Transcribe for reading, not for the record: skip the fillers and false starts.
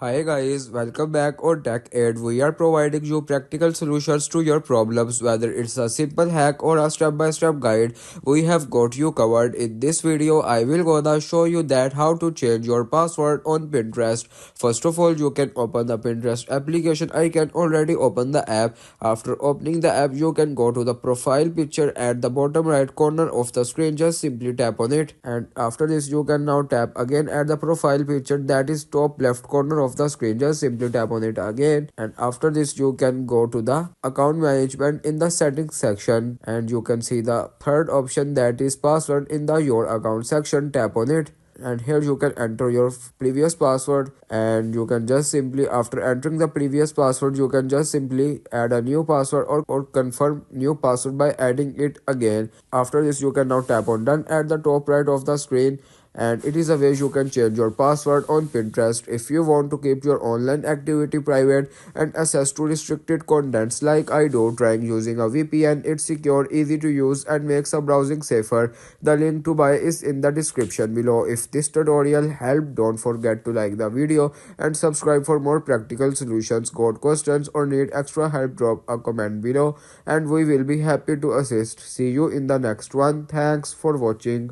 Hi guys, welcome back on Tech Aid. We are providing you practical solutions to your problems, whether it's a simple hack or a step-by-step guide. We have got you covered. In this video, I will gonna show you that how to change your password on Pinterest. First of all, you can open the Pinterest application. I can already open the app. After opening the app, you can go to the profile picture at the bottom right corner of the screen. Just simply tap on it, and after this, you can now tap again at the profile picture that is top left corner of the screen. Just simply tap on it again, and after this you can go to the account management in the settings section, and you can see the third option that is password in the your account section. Tap on it, and here you can enter your previous password, and you can just simply, after entering the previous password, you can just simply add a new password or confirm new password by adding it again. After this you can now tap on done at the top right of the screen, and it is a way you can change your password on Pinterest. If you want to keep your online activity private and access to restricted contents like I do, trying using a VPN. It's secure, easy to use, and makes a browsing safer. The link to buy is in the description below. If this tutorial helped, don't forget to like the video and subscribe for more practical solutions. Got questions or need extra help, drop a comment below and we will be happy to assist. See you in the next one. Thanks for watching.